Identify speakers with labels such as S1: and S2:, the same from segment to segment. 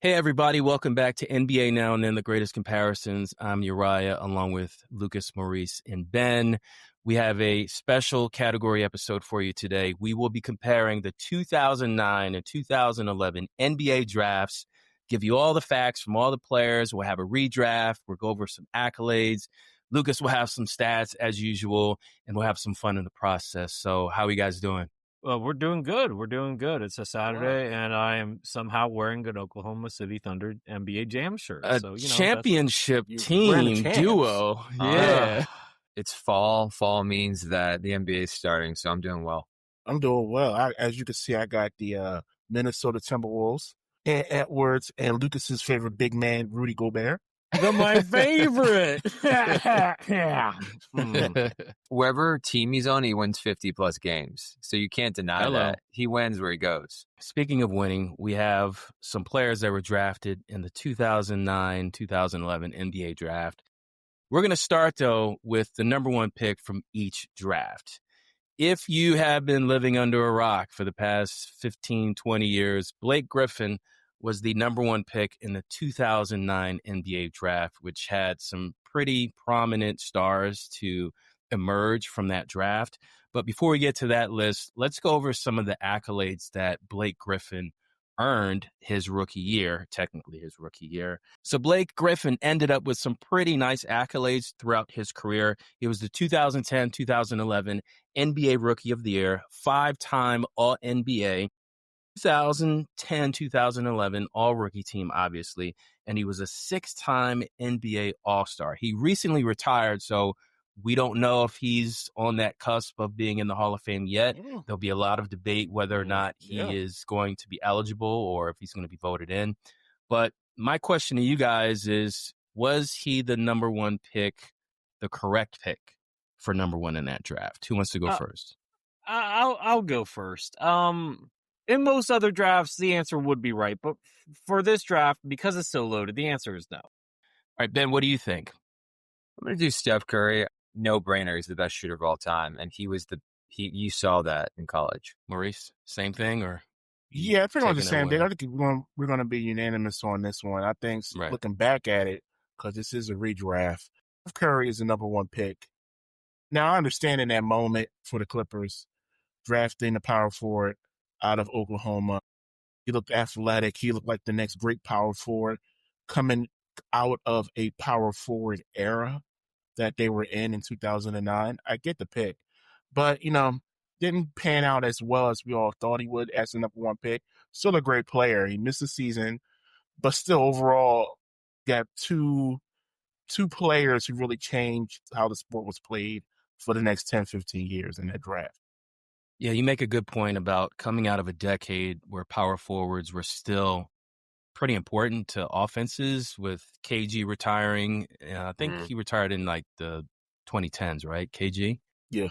S1: Hey, everybody. Welcome back to NBA Now and Then, the greatest comparisons. I'm Uriah, along with Lucas, Maurice, and Ben. We have a special category episode for you today. We will be comparing the 2009 and 2011 NBA drafts, give you all the facts from all the players. We'll have a redraft. We'll go over some accolades. Lucas will have some stats as usual, and we'll have some fun in the process. So how are you guys doing?
S2: Well, we're doing good. It's a Saturday, and I am somehow wearing an Oklahoma City Thunder NBA Jam shirt.
S1: A championship team duo. Yeah.
S3: It's fall. Fall means that the NBA is starting, so I'm doing well.
S4: I'm doing well. As you can see, I got the Minnesota Timberwolves, and Edwards, and Lucas's favorite big man, Rudy Gobert.
S2: My favorite. Yeah.
S3: Wherever team he's on, he wins 50-plus games. So you can't deny that. He wins where he goes.
S1: Speaking of winning, we have some players that were drafted in the 2009-2011 NBA draft. We're going to start, though, with the number one pick from each draft. If you have been living under a rock for the past 15, 20 years, Blake Griffin was the number one pick in the 2009 NBA draft, which had some pretty prominent stars to emerge from that draft. But before we get to that list, let's go over some of the accolades that Blake Griffin earned his rookie year, technically his rookie year. So Blake Griffin ended up with some pretty nice accolades throughout his career. He was the 2010-2011 NBA Rookie of the Year, 5-time All-NBA, 2010-2011 All-Rookie Team, obviously, and he was a 6-time NBA All-Star. He recently retired, so we don't know if he's on that cusp of being in the Hall of Fame yet. There'll be a lot of debate whether or not he is going to be eligible or if he's going to be voted in. But my question to you guys is, was he the number one pick, the correct pick for number one in that draft? Who wants to go first?
S2: I'll go first. In most other drafts, the answer would be right. But for this draft, because it's so loaded, the answer is no.
S1: All right, Ben, what do you think?
S3: I'm going to do Steph Curry. No brainer. He's the best shooter of all time. And you saw that in college.
S1: Maurice, same thing? Or
S4: yeah, pretty much the same thing. I think we're going to be unanimous on this one. I think looking back at it, because this is a redraft, Steph Curry is the number one pick. Now, I understand in that moment for the Clippers, drafting the power forward out of Oklahoma. He looked athletic. He looked like the next great power forward coming out of a power forward era that they were in 2009. I get the pick, but, didn't pan out as well as we all thought he would as the number one pick. Still a great player. He missed the season, but still overall got two players who really changed how the sport was played for the next 10, 15 years in that draft.
S1: Yeah, you make a good point about coming out of a decade where power forwards were still pretty important to offenses, with KG retiring. I think he retired in like the 2010s, right? KG?
S4: Yeah.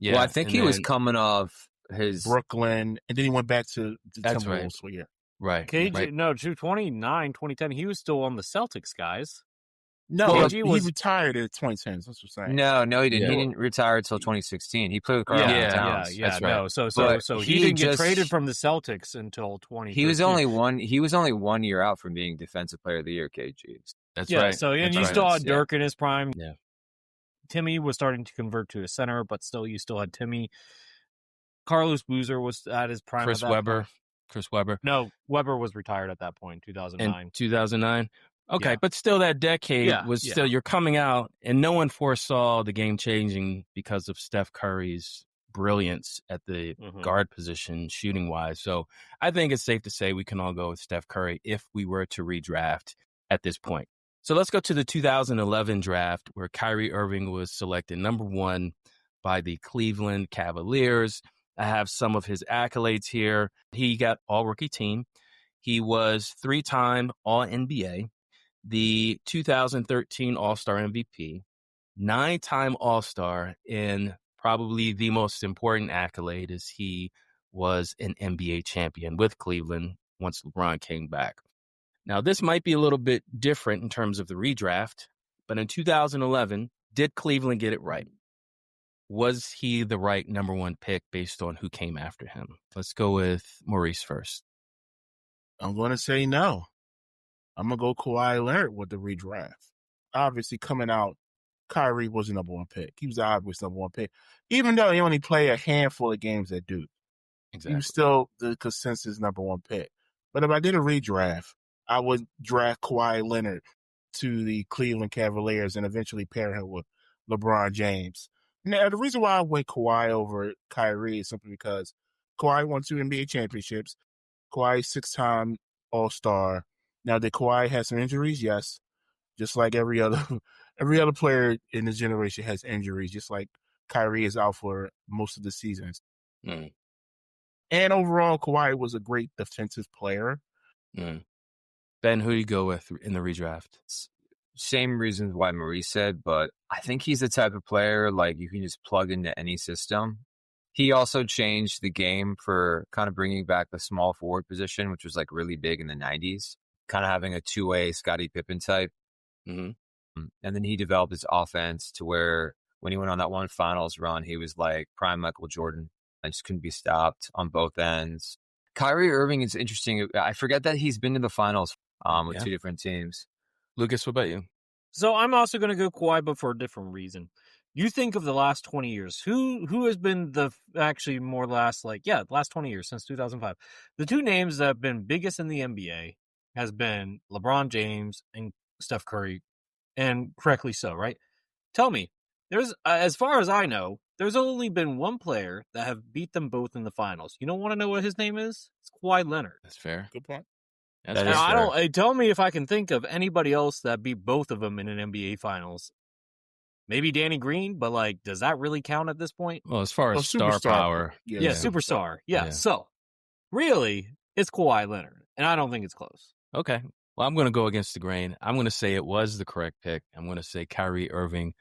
S3: Well, I think he was coming off his
S4: Brooklyn, and then he went back to the Timberwolves.
S1: Right.
S4: Yeah.
S1: Right.
S2: KG,
S1: right.
S2: No, 2009, 2010, he was still on the Celtics, guys.
S4: No, he retired in the 2010s. That's what I'm saying.
S3: No, he didn't. Yeah. He didn't retire until 2016. He played with Karl Towns.
S2: Yeah,
S3: that's right.
S2: No, so he didn't get traded from the Celtics until 2013.
S3: He was only 1 year out from being Defensive Player of the Year, KG.
S1: That's right.
S2: So you still had Dirk in his prime.
S1: Yeah.
S2: Timmy was starting to convert to a center, but you still had Timmy. Carlos Boozer was at his prime.
S1: Chris Webber.
S2: No, Webber was retired at that point, 2009.
S1: In 2009? Okay, but still that decade was still, you're coming out, and no one foresaw the game changing because of Steph Curry's brilliance at the guard position, shooting-wise. So I think it's safe to say we can all go with Steph Curry if we were to redraft at this point. So let's go to the 2011 draft, where Kyrie Irving was selected number one by the Cleveland Cavaliers. I have some of his accolades here. He got all-rookie team. He was 3-time All-NBA, the 2013 All-Star MVP, 9-time All-Star, and probably the most important accolade is he was an NBA champion with Cleveland once LeBron came back. Now, this might be a little bit different in terms of the redraft, but in 2011, did Cleveland get it right? Was he the right number one pick based on who came after him? Let's go with Maurice first.
S4: I'm going to say no. I'm going to go Kawhi Leonard with the redraft. Obviously, coming out, Kyrie was the number one pick. He was the obvious number one pick. Even though he only played a handful of games at Duke. Exactly. He was still the consensus number one pick. But if I did a redraft, I would draft Kawhi Leonard to the Cleveland Cavaliers and eventually pair him with LeBron James. Now, the reason why I went Kawhi over Kyrie is simply because Kawhi won 2 NBA championships. Kawhi 6-time All-Star. Now, did Kawhi have some injuries? Yes. Just like every other player in this generation has injuries, just like Kyrie is out for most of the seasons. Mm. And overall, Kawhi was a great defensive player.
S1: Mm. Ben, who do you go with in the redraft?
S3: Same reasons why Maurice said, but I think he's the type of player like you can just plug into any system. He also changed the game for kind of bringing back the small forward position, which was like really big in the 90s, kind of having a two-way Scottie Pippen type. Mm-hmm. And then he developed his offense to where when he went on that one finals run, he was like prime Michael Jordan. I just couldn't be stopped on both ends. Kyrie Irving is interesting. I forget that he's been to the finals with 2 different teams.
S1: Lucas, what about you?
S2: So I'm also going to go Kawhi, but for a different reason. You think of the last 20 years. Who has been the last 20 years since 2005? The 2 names that have been biggest in the NBA has been LeBron James and Steph Curry, and correctly so, right? Tell me, there's as far as I know, there's only been one player that have beat them both in the finals. You don't want to know what his name is? It's Kawhi Leonard.
S1: That's fair.
S4: Good point.
S2: Tell me if I can think of anybody else that beat both of them in an NBA finals. Maybe Danny Green, but like, does that really count at this point?
S1: Well, as far as star power.
S2: Yeah, superstar. Yeah. So, really, it's Kawhi Leonard, and I don't think it's close.
S1: Okay. Well, I'm going to go against the grain. I'm going to say it was the correct pick. I'm going to say Kyrie Irving.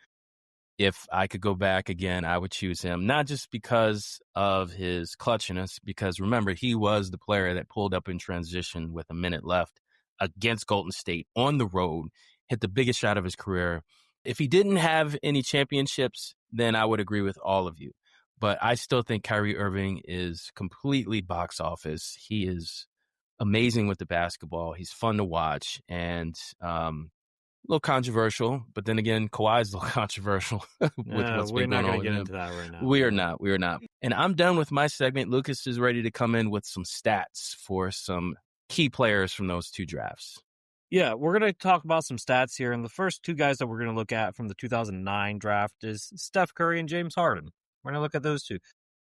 S1: If I could go back again, I would choose him, not just because of his clutchiness, because remember, he was the player that pulled up in transition with a minute left against Golden State on the road, hit the biggest shot of his career. If he didn't have any championships, then I would agree with all of you. But I still think Kyrie Irving is completely box office. He is amazing with the basketball. He's fun to watch, and a little controversial, but then again, Kawhi's a little controversial with what's been going on. We're not going to get
S2: into that right now.
S1: We are not. And I'm done with my segment. Lucas is ready to come in with some stats for some key players from those 2 drafts.
S2: Yeah, we're going to talk about some stats here. And the first 2 guys that we're going to look at from the 2009 draft is Steph Curry and James Harden. We're going to look at those 2.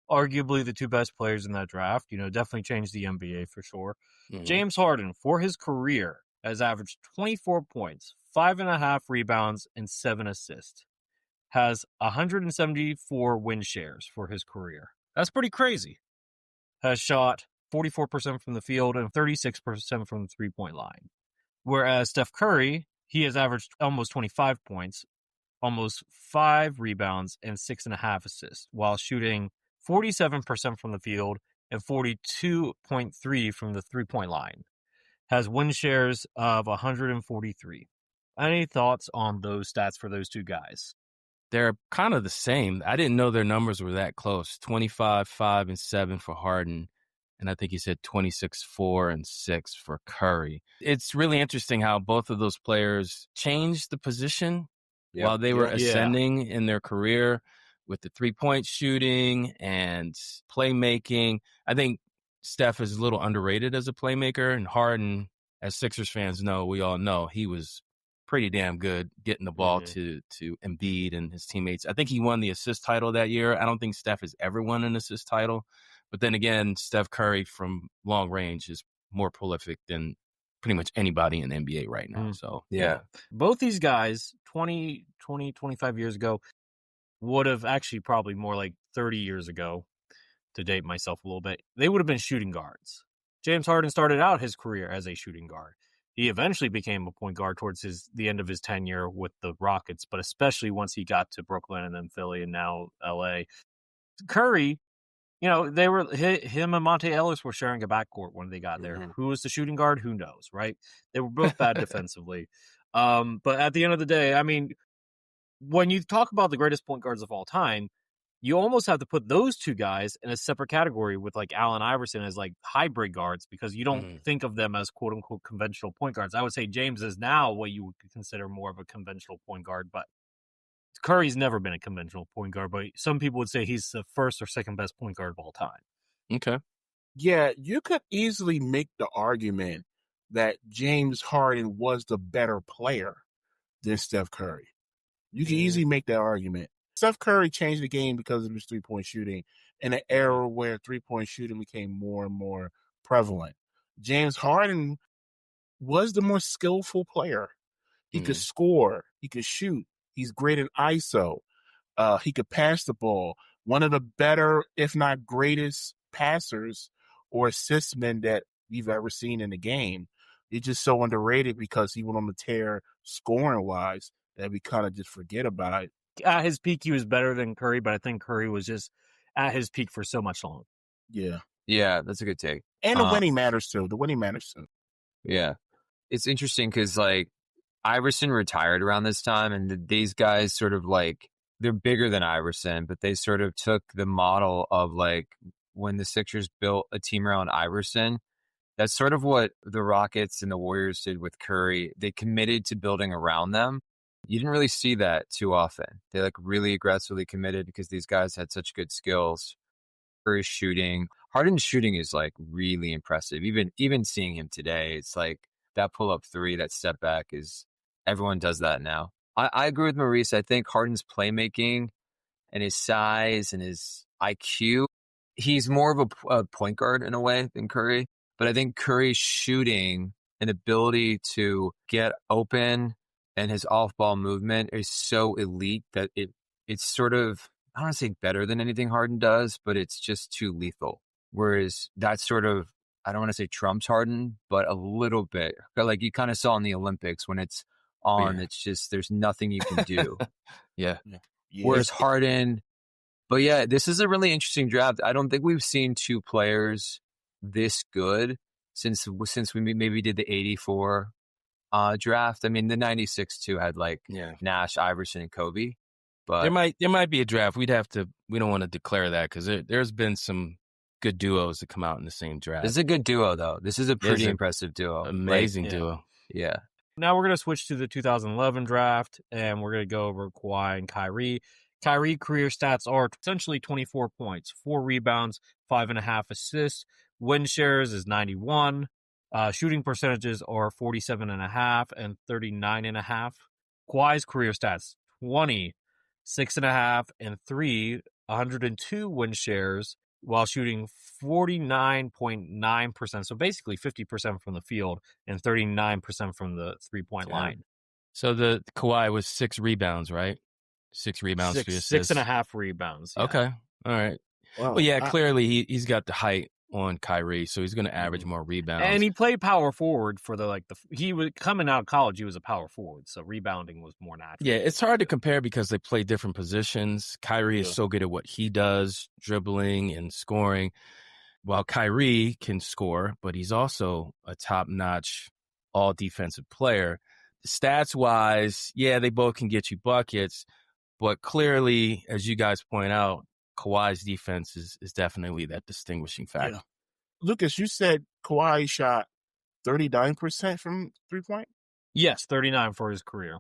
S2: Arguably the 2 best players in that draft. Definitely changed the NBA for sure. Mm-hmm. James Harden, for his career, has averaged 24 points, 5.5 rebounds, and 7 assists. Has 174 win shares for his career. That's pretty crazy. Has shot 44% from the field and 36% from the three-point line. Whereas Steph Curry, he has averaged almost 25 points, almost 5 rebounds, and 6.5 assists, while shooting 47% from the field and 42.3% from the three-point line. Has win shares of 143. Any thoughts on those stats for those 2 guys?
S1: They're kind of the same. I didn't know their numbers were that close. 25, 5, and 7 for Harden. And I think he said 26, 4, and 6 for Curry. It's really interesting how both of those players changed the position while they were ascending in their career with the three-point shooting and playmaking. I think Steph is a little underrated as a playmaker, and Harden, as Sixers fans know, we all know, he was pretty damn good getting the ball to Embiid and his teammates. I think he won the assist title that year. I don't think Steph has ever won an assist title. But then again, Steph Curry from long range is more prolific than pretty much anybody in the NBA right now. So,
S2: yeah. Both these guys, 25 years ago, would have actually probably more like 30 years ago, to date myself a little bit, they would have been shooting guards. James Harden started out his career as a shooting guard. He eventually became a point guard towards the end of his tenure with the Rockets, but especially once he got to Brooklyn and then Philly and now LA. Curry, they were him and Monte Ellis were sharing a backcourt when they got there. Mm-hmm. Who was the shooting guard? Who knows, right? They were both bad defensively. But at the end of the day, I mean, when you talk about the greatest point guards of all time, you almost have to put those two guys in a separate category with like Allen Iverson as like hybrid guards, because you don't think of them as quote unquote conventional point guards. I would say James is now what you would consider more of a conventional point guard, but Curry's never been a conventional point guard, but some people would say he's the first or second best point guard of all time.
S1: Okay.
S4: Yeah, you could easily make the argument that James Harden was the better player than Steph Curry. You can easily make that argument. Steph Curry changed the game because of his three-point shooting in an era where three-point shooting became more and more prevalent. James Harden was the more skillful player. He could score. He could shoot. He's great in ISO. He could pass the ball. One of the better, if not greatest, passers or assist men that we've ever seen in the game. He's just so underrated because he went on the tear scoring-wise that we kind of just forget about it.
S2: At his peak, he was better than Curry, but I think Curry was just at his peak for so much longer.
S4: Yeah.
S3: Yeah, that's a good take.
S4: And the winning matters too. The winning matters too.
S3: Yeah. It's interesting because, like, Iverson retired around this time, and these guys sort of, like, they're bigger than Iverson, but they sort of took the model of, like, when the Sixers built a team around Iverson. That's sort of what the Rockets and the Warriors did with Curry. They committed to building around them. You didn't really see that too often. They like really aggressively committed because these guys had such good skills. Curry's shooting, Harden's shooting is like really impressive. Even seeing him today, it's like that pull-up three, that step back is, everyone does that now. I agree with Maurice. I think Harden's playmaking and his size and his IQ, he's more of a point guard in a way than Curry. But I think Curry's shooting and ability to get open and his off-ball movement is so elite that it's sort of, I don't want to say better than anything Harden does, but it's just too lethal. Whereas that's sort of, I don't want to say trumps Harden, but a little bit. Like you kind of saw in the Olympics when it's on, it's just, there's nothing you can do.
S1: Yeah.
S3: Whereas Harden, but yeah, this is a really interesting draft. I don't think we've seen two players this good since we maybe did the 84 draft. I mean, the 96 too had like Nash, Iverson, and Kobe. But
S1: there might be a draft. We don't want to declare that because there's been some good duos that come out in the same draft.
S3: This is a good duo, though. This is a pretty impressive duo.
S1: Amazing duo.
S3: Yeah.
S2: Now we're going to switch to the 2011 draft, and we're going to go over Kawhi and Kyrie. Kyrie career stats are essentially 24 points, 4 rebounds, 5.5 assists. Win shares is 91. Shooting percentages are 47.5 and 39.5. Kawhi's career stats, 20, 6.5, and 3, 102 win shares while shooting 49.9%. So basically 50% from the field and 39% from the three-point line.
S1: So the Kawhi was 6 rebounds, right? 6 rebounds for assists.
S2: 6.5 rebounds. Yeah.
S1: Okay. All right. Well, clearly he's got the height on Kyrie, so he's going to average more rebounds.
S2: And he played power forward for he was coming out of college. He was a power forward, so rebounding was more natural.
S1: Yeah, it's hard to compare because they play different positions. Kyrie is so good at what he does, dribbling and scoring, while Kyrie can score, but he's also a top-notch all-defensive player. Stats-wise, they both can get you buckets, but clearly, as you guys point out, Kawhi's defense is definitely that distinguishing factor.
S4: Yeah. Lucas, you said Kawhi shot 39% from three-point?
S2: Yes, 39 for his career.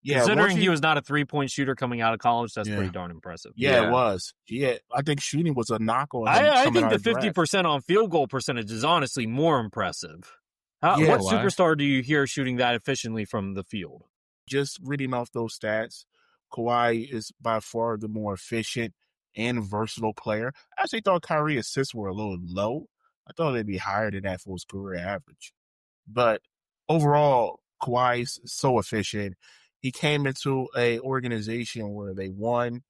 S4: Yeah,
S2: considering he was not a three-point shooter coming out of college, that's pretty darn impressive.
S4: Yeah, it was. Yeah, I think shooting was a knock on him.
S2: I think the 50% on field goal percentage is honestly more impressive. What superstar do you hear shooting that efficiently from the field?
S4: Just reading off those stats, Kawhi is by far the more efficient and versatile player. I actually thought Kyrie assists were a little low. I thought they'd be higher than that for his career average. But overall, Kawhi's so efficient. He came into a organization where they won.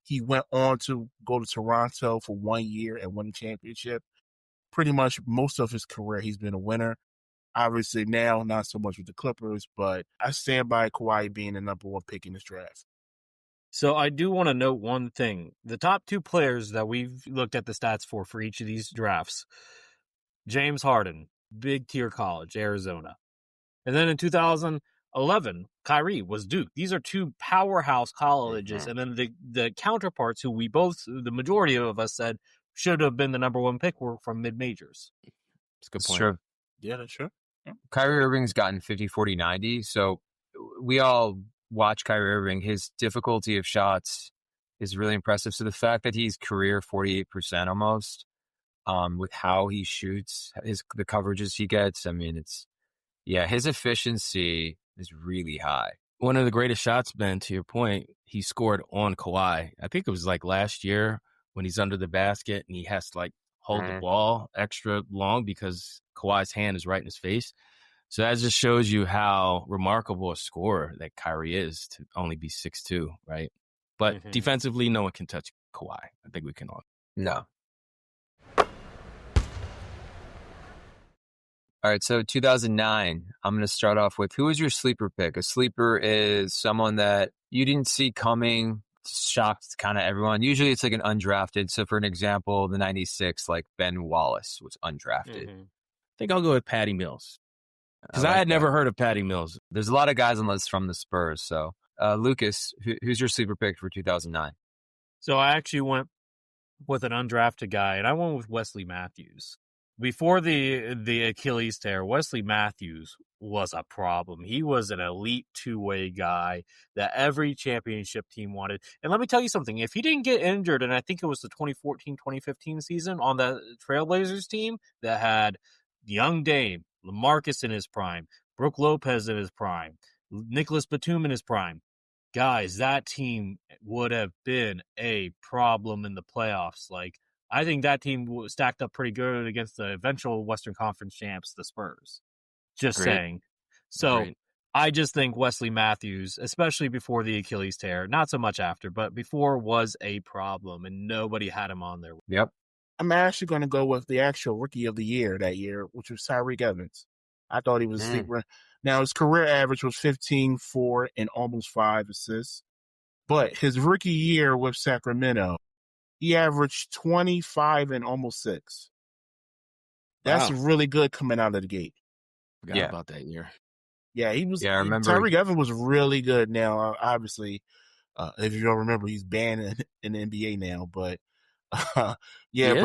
S4: He went on to go to Toronto for 1 year and win a championship. Pretty much most of his career, he's been a winner. Obviously now, not so much with the Clippers, but I stand by Kawhi being the number 1 pick in this draft.
S2: So I do want to note one thing. The top 2 players that we've looked at the stats for each of these drafts, James Harden, big tier college, Arizona. And then in 2000, 11, Kyrie was Duke. These are two powerhouse colleges. And then the counterparts who the majority of us said should have been the number one pick were from mid-majors.
S1: That's a good point.
S3: True.
S4: Yeah, that's true. Yeah.
S3: Kyrie Irving's gotten 50, 40, 90. So we all watch Kyrie Irving. His difficulty of shots is really impressive. So the fact that he's career 48% almost, with how he shoots, the coverages he gets, I mean, his efficiency is really high.
S1: One of the greatest shots, Ben, to your point, he scored on Kawhi. I think it was like last year when he's under the basket and he has to hold the ball extra long because Kawhi's hand is right in his face. So that just shows you how remarkable a scorer that Kyrie is to only be 6'2", right? But defensively, no one can touch Kawhi. I think we can all.
S3: No. All right, so 2009, I'm going to start off with, who is your sleeper pick? A sleeper is someone that you didn't see coming, shocked kind of everyone. Usually it's like an undrafted. So for an example, the 96, like Ben Wallace was undrafted.
S1: I think I'll go with Patty Mills. Because I had never heard of Patty Mills.
S3: There's a lot of guys on the list from the Spurs. So Lucas, who's your sleeper pick for 2009?
S2: So I actually went with an undrafted guy, and I went with Wesley Matthews. Before the Achilles tear, Wesley Matthews was a problem. He was an elite two-way guy that every championship team wanted. And let me tell you something. If he didn't get injured, and I think it was the 2014-2015 season on the Trailblazers team that had young Dame, LaMarcus in his prime, Brook Lopez in his prime, Nicholas Batum in his prime, guys, that team would have been a problem in the playoffs. I think that team stacked up pretty good against the eventual Western Conference champs, the Spurs. Just saying. So I just think Wesley Matthews, especially before the Achilles tear, not so much after, but before, was a problem, and nobody had him on there.
S3: Yep.
S4: I'm actually going to go with the actual rookie of the year that year, which was Tyreek Evans. I thought he was a sleeper. Now, his career average was 15, 4, and almost 5 assists. But his rookie year with Sacramento, he averaged 25 and almost 6. That's really good coming out of the gate.
S1: Forgot about that year.
S4: Yeah, he was.
S3: Yeah, I remember.
S4: Tyreek Evans was really good. Now, obviously, if you don't remember, he's banned in the NBA now. But but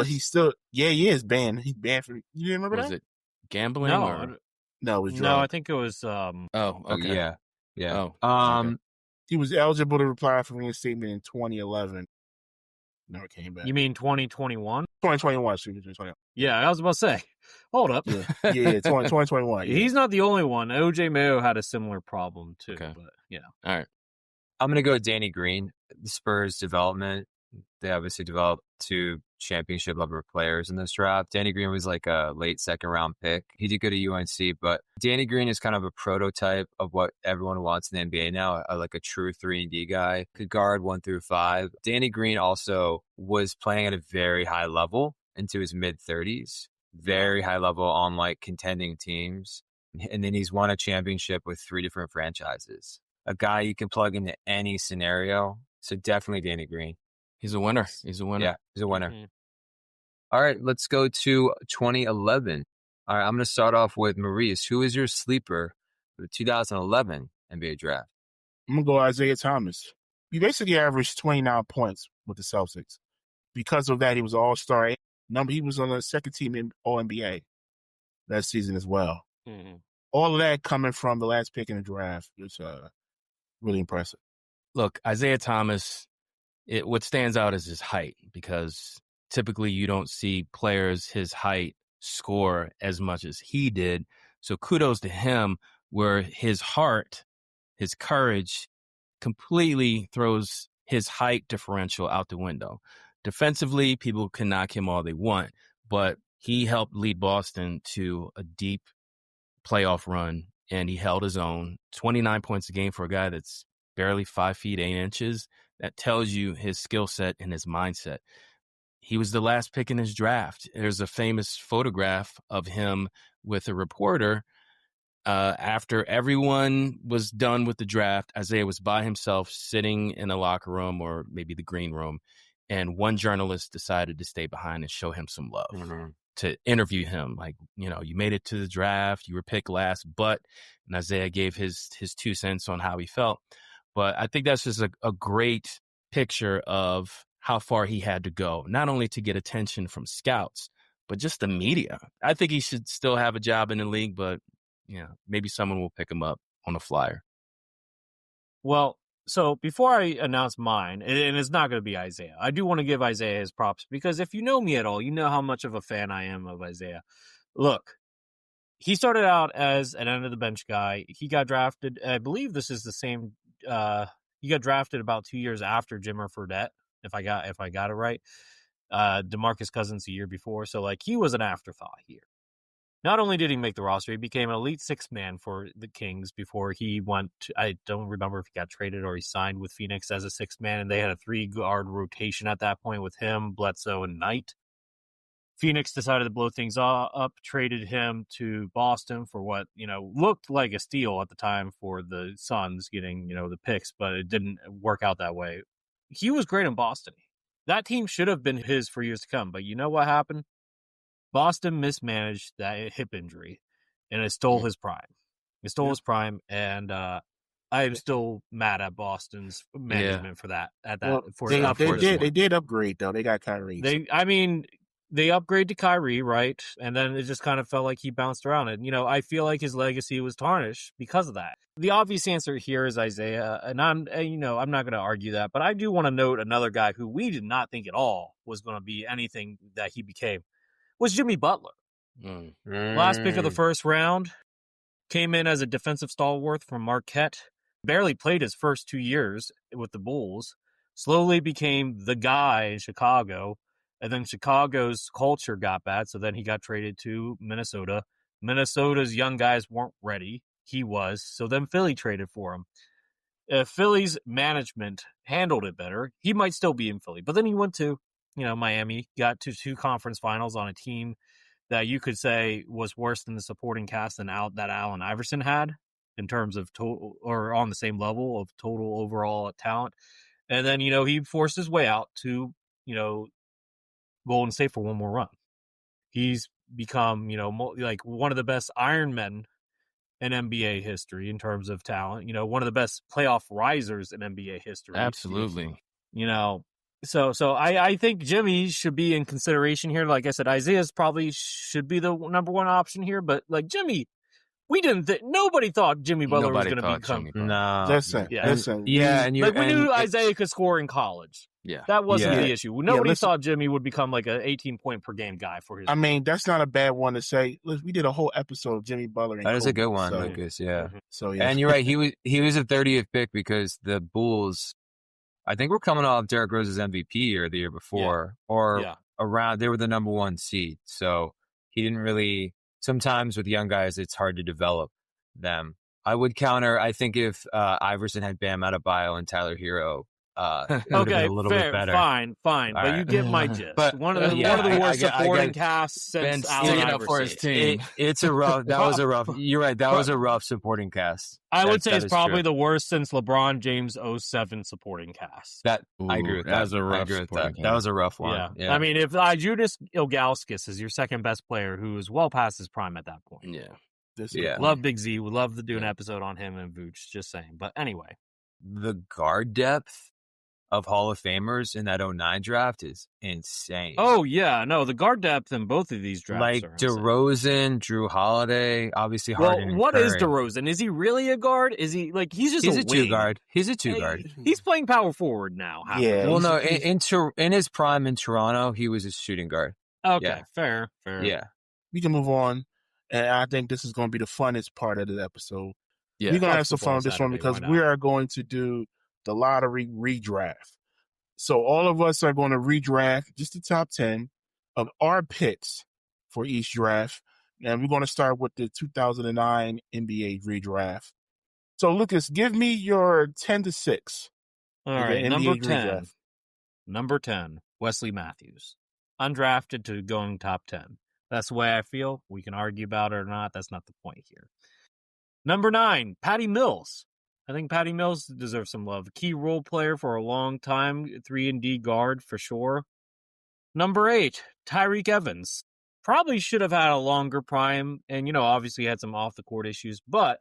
S4: he's still. Yeah, he is banned. He's banned for. You didn't remember that?
S1: Was it gambling?
S4: No, it was drugs.
S2: No, I think it was.
S1: Oh, okay.
S3: Yeah.
S1: Okay.
S4: He was eligible to apply for reinstatement in 2011. Never came back.
S2: You mean 2021?
S4: 2021. 2021.
S2: Yeah, I was about to say. Hold up.
S4: Yeah, 2021. Yeah.
S2: He's not the only one. OJ Mayo had a similar problem too.
S1: Okay.
S2: But yeah.
S1: All right.
S3: I'm going to go with Danny Green. The Spurs development. They obviously developed 2 championship level players in this draft. Danny Green was like a late second round pick. He did good at UNC, but Danny Green is kind of a prototype of what everyone wants in the NBA now, like a true 3-and-D guy. Could guard 1 through 5. Danny Green also was playing at a very high level into his mid-30s. Very high level on like contending teams. And then he's won a championship with 3 different franchises. A guy you can plug into any scenario. So definitely Danny Green.
S1: He's a winner.
S3: Yeah, he's a winner. All right, let's go to 2011. All right, I'm going to start off with Maurice. Who is your sleeper for the 2011 NBA draft?
S4: I'm going to go Isaiah Thomas. He basically averaged 29 points with the Celtics. Because of that, he was an all-star. He was on the second team in All-NBA that season as well. All of that coming from the last pick in the draft is really impressive.
S1: Look, Isaiah Thomas, what stands out is his height, because typically you don't see players his height score as much as he did. So kudos to him, where his heart, his courage completely throws his height differential out the window. Defensively, people can knock him all they want, but he helped lead Boston to a deep playoff run, and he held his own. 29 points a game for a guy that's barely 5 feet 8 inches. That tells you his skill set and his mindset. He was the last pick in his draft. There's a famous photograph of him with a reporter. After everyone was done with the draft, Isaiah was by himself sitting in a locker room, or maybe the green room, and one journalist decided to stay behind and show him some love. to interview him. Like, you made it to the draft, you were picked last, and Isaiah gave his 2 cents on how he felt. But I think that's just a great picture of how far he had to go, not only to get attention from scouts, but just the media. I think he should still have a job in the league, but maybe someone will pick him up on a flyer.
S2: Well, so before I announce mine, and it's not going to be Isaiah, I do want to give Isaiah his props, because if you know me at all, you know how much of a fan I am of Isaiah. Look, he started out as an end-of-the-bench guy. He got drafted, I believe this is the same, he got drafted about 2 years after Jimmer Fredette, if I got it right. DeMarcus Cousins the year before, so he was an afterthought here. Not only did he make the roster, he became an elite 6-man for the Kings before he went to, I don't remember if he got traded or he signed with Phoenix as a 6-man, and they had a 3-guard rotation at that point with him, Bledsoe, and Knight. Phoenix decided to blow things up, traded him to Boston for what, looked like a steal at the time for the Suns getting, the picks, but it didn't work out that way. He was great in Boston. That team should have been his for years to come, but you know what happened? Boston mismanaged that hip injury, and it stole his prime. It stole his prime, and I am still mad at Boston's management for that.
S4: They did upgrade though. They got Kyrie.
S2: They upgrade to Kyrie, right? And then it just kind of felt like he bounced around. And I feel like his legacy was tarnished because of that. The obvious answer here is Isaiah, and I'm not going to argue that, but I do want to note another guy who we did not think at all was going to be anything that he became. Was Jimmy Butler. Last pick of the first round, came in as a defensive stalwart from Marquette, barely played his first 2 years with the Bulls, slowly became the guy in Chicago, and then Chicago's culture got bad, so then he got traded to Minnesota. Minnesota's young guys weren't ready. He was, so then Philly traded for him. If Philly's management handled it better, he might still be in Philly, but then he went to Miami, got to 2 conference finals on a team that you could say was worse than the supporting cast that Allen Iverson had in terms of total, or on the same level of total overall talent. And then, he forced his way out to, Golden State for one more run. He's become, one of the best Iron Men in NBA history in terms of talent, one of the best playoff risers in NBA history.
S1: Absolutely.
S2: So I think Jimmy should be in consideration here. Like I said, Isaiah's probably should be the number one option here, but Jimmy, nobody thought Jimmy Butler was going to become.
S3: No,
S4: listen.
S2: And we knew Isaiah could score in college.
S1: Yeah,
S2: that wasn't the issue. Nobody thought Jimmy would become an 18-point per game guy for his.
S4: That's not a bad one to say. We did a whole episode of Jimmy Butler.
S3: That is a good one, Lucas. Yeah.
S4: So yeah,
S3: and you're right. He was a 30th pick because the Bulls, I think, we're coming off Derrick Rose's MVP year the year before, around. They were the number 1 seed, so he didn't really. Sometimes with young guys, it's hard to develop them. I would counter. I think if Iverson had Bam Adebayo and Tyler Hero, it would have been a little bit better.
S2: Fine. But right. You get my gist. But one of the worst supporting casts since Allen Iverson.
S1: For his team.
S3: It's a rough. That was a rough. You're right. That was a rough supporting cast.
S2: I would say it's probably the worst since LeBron James 07 supporting cast.
S3: I agree with that.
S1: That was a rough supporting cast.
S3: That was a rough one.
S2: Yeah. If Judas Ilgauskas is your second best player, who is well past his prime at that point. Love Big Z. Would love to do an episode on him and Vooch. Just saying. But anyway,
S3: the guard depth of Hall of Famers in that 09 draft is insane.
S2: Oh, yeah. No, the guard depth in both of these drafts are
S3: DeRozan, Drew Holiday, obviously Harden.
S2: Well, what is DeRozan? Is he really a guard? Is he he's a
S3: 2-guard. He's a 2-guard.
S2: He's playing power forward now.
S3: Yeah. Well, no, in his prime in Toronto, he was a shooting guard.
S2: Okay, fair.
S3: Yeah.
S4: We can move on, and I think this is going to be the funnest part of the episode.
S1: Yeah.
S4: We're going to have some fun with this one because we are going to do the lottery redraft. So all of us are going to redraft just the top 10 of our picks for each draft. And we're going to start with the 2009 NBA redraft. So, Lucas, give me your 10 to 6.
S2: All right, number 10. Redraft. Number 10, Wesley Matthews. Undrafted to going top 10. That's the way I feel. We can argue about it or not. That's not the point here. Number 9, Patty Mills. I think Patty Mills deserves some love. Key role player for a long time, 3-and-D guard for sure. Number 8, Tyreke Evans. probably should have had a longer prime, and, obviously had some off-the-court issues, but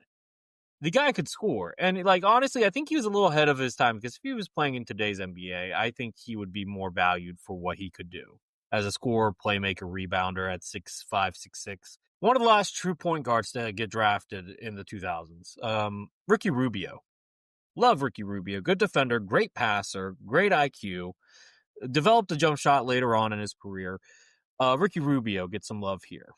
S2: the guy could score. And, honestly, I think he was a little ahead of his time, because if he was playing in today's NBA, I think he would be more valued for what he could do as a scorer, playmaker, rebounder at 6'5", 6'6". One of the last true point guards to get drafted in the 2000s. Ricky Rubio. Love Ricky Rubio. Good defender, great passer, great IQ. Developed a jump shot later on in his career. Ricky Rubio gets some love here.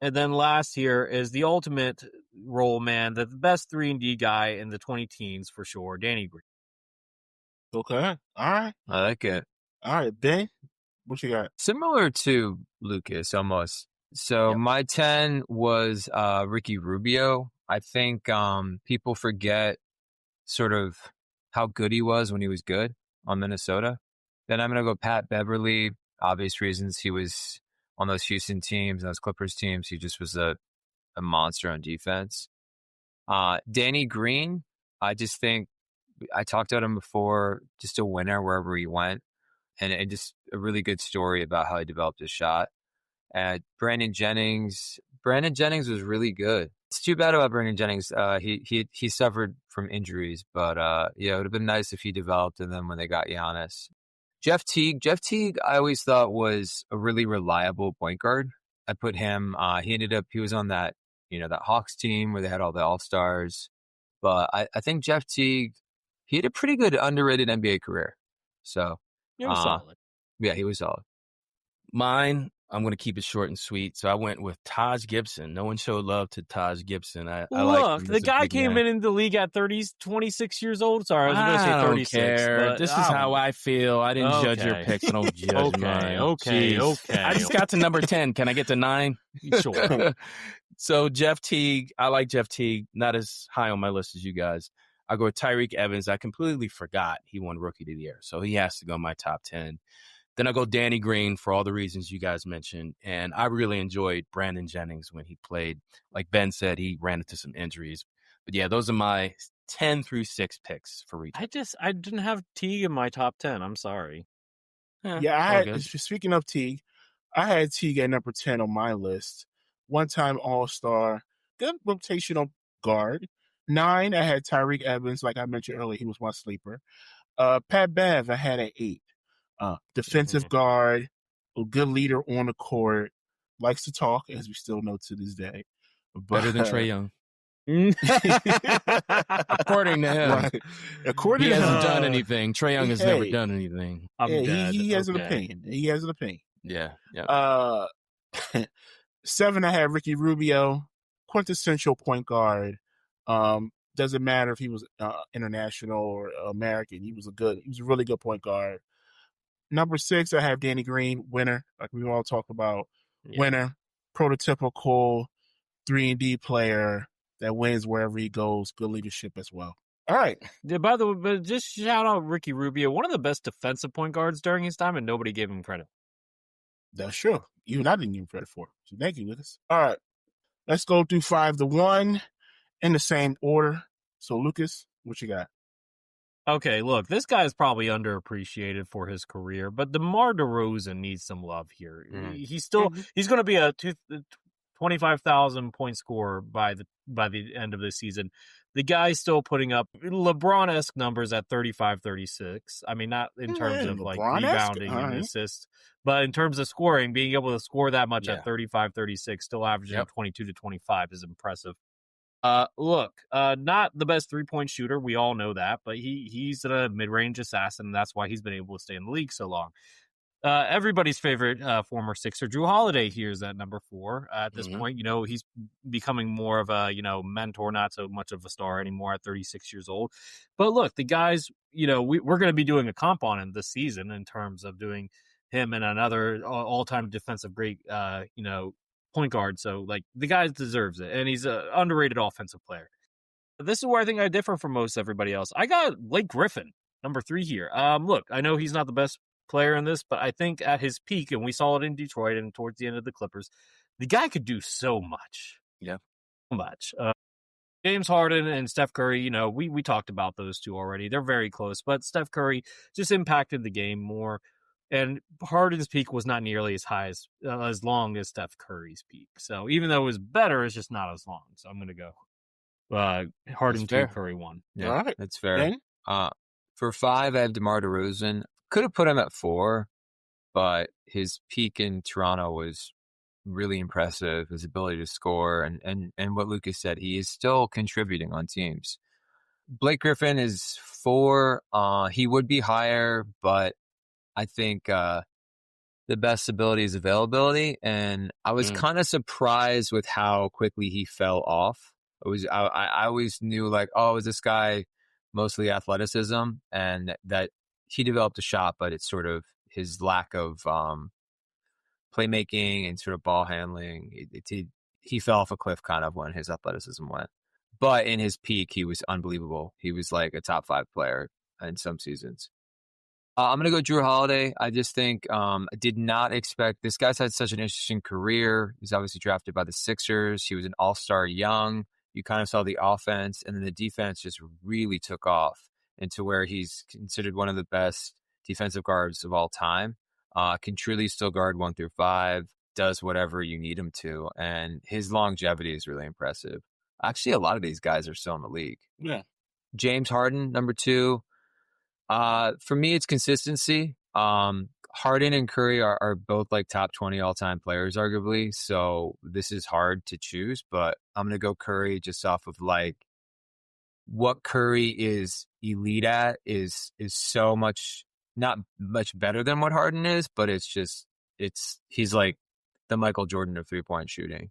S2: And then last here is the ultimate role man, the best 3-and-D guy in the 20 teens for sure, Danny Green.
S4: Okay. All right.
S3: I like it.
S4: All right, Ben, what you got?
S3: Similar to Lucas, almost. So my 10 was Ricky Rubio. I think people forget sort of how good he was when he was good on Minnesota. Then I'm going to go Pat Beverly. Obvious reasons. He was on those Houston teams, those Clippers teams. He just was a monster on defense. Danny Green, I just think, I talked about him before, just a winner wherever he went. And just a really good story about how he developed his shot. Brandon Jennings was really good. It's too bad about Brandon Jennings. He suffered from injuries, but it would have been nice if he developed. And then when they got Giannis, Jeff Teague, I always thought was a really reliable point guard. I put him. He was on that that Hawks team where they had all the All-Stars. But I think Jeff Teague, he had a pretty good underrated NBA career. So
S2: he was solid.
S3: Yeah, he was solid.
S1: Mine, I'm going to keep it short and sweet. So I went with Taj Gibson. No one showed love to Taj Gibson. I like
S2: the guy came in the league at 26 years old. Sorry, I was going to say 36. But
S1: this is how I feel. I didn't judge your picks. I don't judge mine. Okay. I just got to number 10. Can I get to 9?
S2: Sure.
S1: So Jeff Teague, I like Jeff Teague. Not as high on my list as you guys. I go with Tyreke Evans. I completely forgot he won Rookie of the Year. So he has to go in my top 10. Then I go Danny Green for all the reasons you guys mentioned. And I really enjoyed Brandon Jennings when he played. Like Ben said, he ran into some injuries. But yeah, those are my 10 through 6 picks for retail.
S2: I didn't have Teague in my top 10. I'm sorry.
S4: Speaking of Teague, I had Teague at number 10 on my list. One-time All-Star, good rotational guard. 9, I had Tyreke Evans. Like I mentioned earlier, he was my sleeper. Pat Bev, I had at 8. Defensive guard, a good leader on the court, likes to talk, as we still know to this day.
S1: Better than Trae Young. According to him. Right. He hasn't done anything. Trae Young has never done anything.
S4: He has an opinion. He has an opinion.
S1: Yeah.
S4: 7, I have Ricky Rubio, quintessential point guard. Doesn't matter if he was international or American. He was a really good point guard. Number 6, I have Danny Green, winner, like we all talk about. Winner, prototypical 3-and-D player that wins wherever he goes. Good leadership as well. All right.
S2: Yeah, by the way, but just shout out Ricky Rubio, one of the best defensive point guards during his time, and nobody gave him credit.
S4: That's true. Even I didn't give him credit for it. So thank you, Lucas. All right. Let's go through 5 to 1 in the same order. So, Lucas, what you got?
S2: Okay, look, this guy is probably underappreciated for his career, but DeMar DeRozan needs some love here. He's going to be a 25,000 point scorer by the end of this season. The guy's still putting up LeBron-esque numbers at 35, 36. I mean, not in terms of like rebounding and assists, but in terms of scoring, being able to score that much at 35, 36, still averaging 22 to 25 is impressive. Look, not the best 3-point shooter. We all know that, but he's a mid-range assassin. And that's why he's been able to stay in the league so long. Everybody's favorite former Sixer, Drew Holiday, here is at number 4. At this point, he's becoming more of a, mentor, not so much of a star anymore at 36 years old. But look, the guys, we're going to be doing a comp on him this season in terms of doing him and another all-time defensive great, point guard. So like the guy deserves it, and he's an underrated offensive player. This is where I think I differ from most everybody else. I got Blake Griffin, number 3 here. Look, I know he's not the best player in this, but I think at his peak, and we saw it in Detroit and towards the end of the Clippers, the guy could do so much.
S1: Yeah.
S2: So much. James Harden and Steph Curry, we talked about those two already. They're very close, but Steph Curry just impacted the game more. And Harden's peak was not nearly as long as Steph Curry's peak. So even though it was better, it's just not as long. So I'm going to go Harden 2, Curry 1.
S3: Yeah, all right. That's fair. For 5, I have DeMar DeRozan. Could have put him at 4, but his peak in Toronto was really impressive. His ability to score and what Lucas said, he is still contributing on teams. Blake Griffin is 4. He would be higher, but I think the best ability is availability, and I was kind of surprised with how quickly he fell off. I always knew like, oh, is this guy mostly athleticism, and that he developed a shot, but it's sort of his lack of playmaking and sort of ball handling. He fell off a cliff kind of when his athleticism went. But in his peak, he was unbelievable. He was like a top 5 player in some seasons. I'm going to go Drew Holiday. I just think I did not expect – this guy's had such an interesting career. He's obviously drafted by the Sixers. He was an all-star young. You kind of saw the offense, and then the defense just really took off into where he's considered one of the best defensive guards of all time. Can truly still guard 1 through 5, does whatever you need him to, and his longevity is really impressive. Actually, a lot of these guys are still in the league.
S4: Yeah.
S3: James Harden, number 2. For me, it's consistency. Harden and Curry are both like top 20 all-time players, arguably. So this is hard to choose, but I'm going to go Curry just off of like what Curry is elite at is so much, not much better than what Harden is, but he's like the Michael Jordan of 3-point shooting.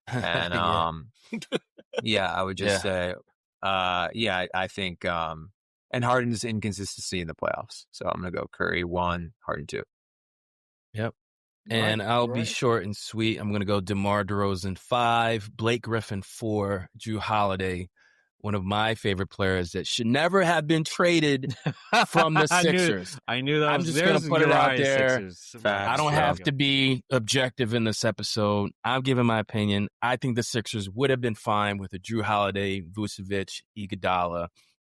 S3: And, I would just say, I think, and Harden's inconsistency in the playoffs. So I'm going to go Curry 1, Harden 2.
S1: Yep. And I'll be short and sweet. I'm going to go DeMar DeRozan 5, Blake Griffin 4, Drew Holiday, one of my favorite players that should never have been traded from the Sixers.
S2: I knew that.
S1: I'm just going to put it out there.
S2: I
S1: don't have to be objective in this episode. I'm giving my opinion. I think the Sixers would have been fine with a Drew Holiday, Vucevic, Iguodala,